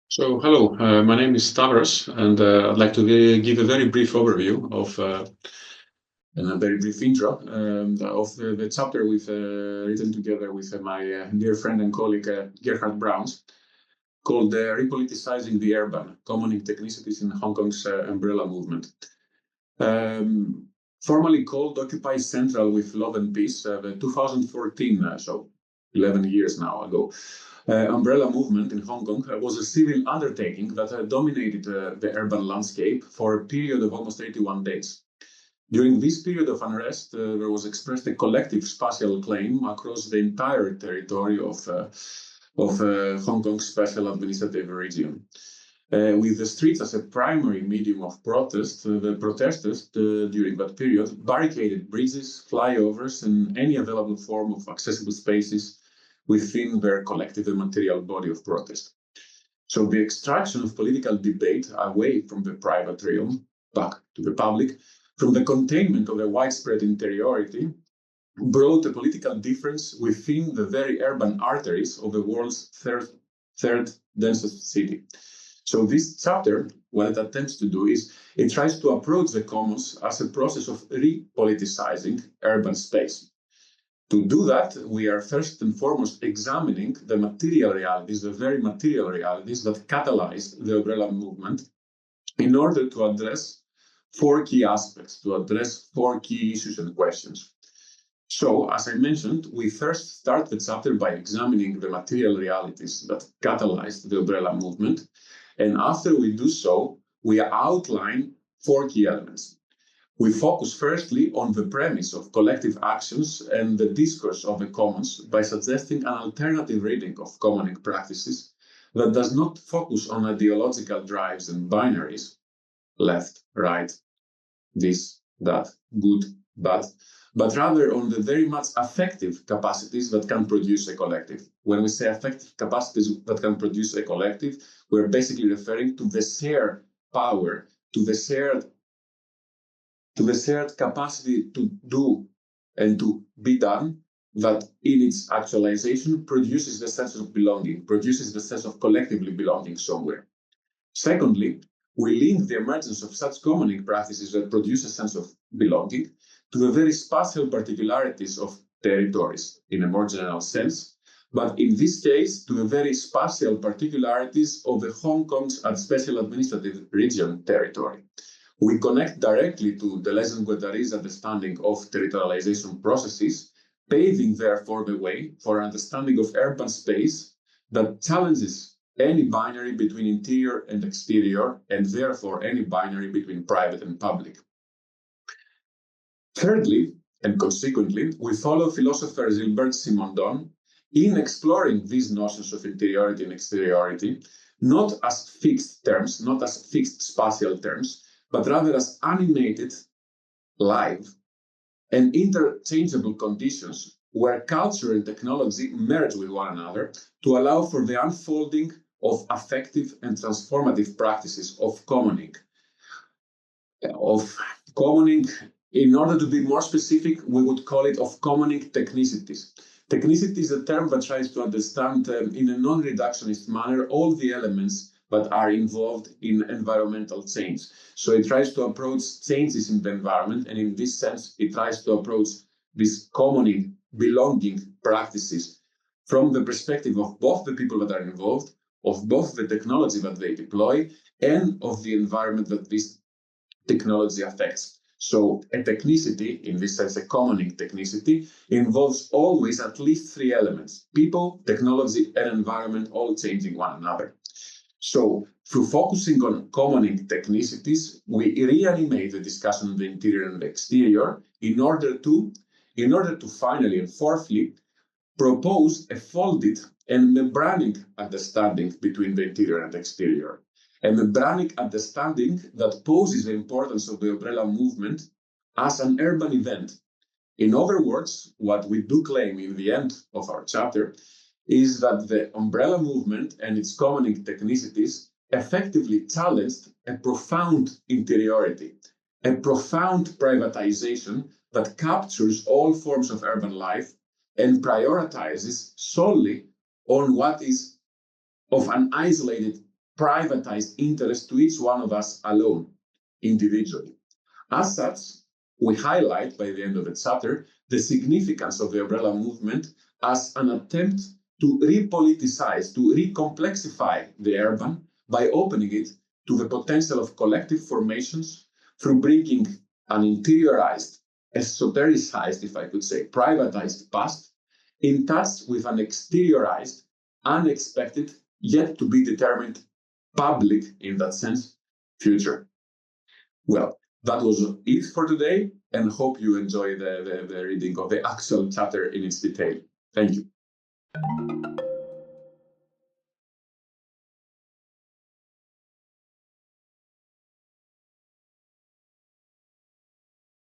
So, hello, my name is Stavros, and I'd like to give a very brief overview of and a very brief intro of the chapter we've written together with my dear friend and colleague Gerhard Bruyns, called Re-Politicizing the Urban, Common Technicities in Hong Kong's Umbrella Movement. Formally called Occupy Central with Love and Peace, the 2014, so 11 years now ago, umbrella movement in Hong Kong was a civil undertaking that dominated the urban landscape for a period of almost 81 days. During this period of unrest, there was expressed a collective spatial claim across the entire territory of Hong Kong's special administrative region. With the streets as a primary medium of protest, the protesters during that period barricaded bridges, flyovers, and any available form of accessible spaces within their collective and material body of protest. So the extraction of political debate away from the private realm, back to the public, from the containment of the widespread interiority, brought a political difference within the very urban arteries of the world's third densest city. So this chapter, what it attempts to do is it tries to approach the commons as a process of re-politicizing urban space. To do that, we are first and foremost examining the material realities, the very material realities that catalyzed the umbrella movement in order to address four key aspects, to address four key issues and questions. So, as I mentioned, we first start the chapter by examining the material realities that catalyzed the umbrella movement. And after we do so, we outline four key elements. We focus firstly on the premise of collective actions and the discourse of the commons by suggesting an alternative reading of commoning practices that does not focus on ideological drives and binaries, left, right, this, that, good, bad, but rather on the very much affective capacities that can produce a collective. When we say affective capacities that can produce a collective, we're basically referring to the shared power, to the shared capacity to do and to be done, that in its actualization produces the sense of belonging, produces the sense of collectively belonging somewhere. Secondly, we link the emergence of such commoning practices that produce a sense of belonging to the very spatial particularities of territories in a more general sense, but in this case, to the very spatial particularities of the Hong Kong's special administrative region territory. We connect directly to the Deleuze and Guattari's understanding of territorialization processes, paving therefore the way for understanding of urban space that challenges any binary between interior and exterior, and therefore any binary between private and public. Thirdly, and consequently, we follow philosopher Gilbert Simondon in exploring these notions of interiority and exteriority, not as fixed terms, not as fixed spatial terms, but rather as animated, live, and interchangeable conditions where culture and technology merge with one another to allow for the unfolding of affective and transformative practices of commoning. In order to be more specific, we would call it of commoning technicities. Technicity is a term that tries to understand in a non-reductionist manner all the elements that are involved in environmental change. So it tries to approach changes in the environment, and in this sense, it tries to approach these commoning, belonging practices from the perspective of both the people that are involved, of both the technology that they deploy, and of the environment that this technology affects. So a technicity, in this sense, a commoning technicity, involves always at least three elements: people, technology, and environment, all changing one another. So through focusing on commoning technicities, we reanimate the discussion of the interior and the exterior in order to finally and fourthly propose a folded and membranic understanding between the interior and the exterior. A membranic understanding that poses the importance of the umbrella movement as an urban event. In other words, what we do claim in the end of our chapter is that the umbrella movement and its commoning technicities effectively challenged a profound interiority, a profound privatization that captures all forms of urban life and prioritizes solely on what is of an isolated privatized interest to each one of us alone, individually. As such, we highlight by the end of the chapter the significance of the umbrella movement as an attempt to repoliticize, to recomplexify the urban by opening it to the potential of collective formations through bringing an interiorized, esotericized, if I could say, privatized past in touch with an exteriorized, unexpected, yet to be determined public, in that sense, future. Well, that was it for today, and hope you enjoy the reading of the actual chapter in its detail. Thank you.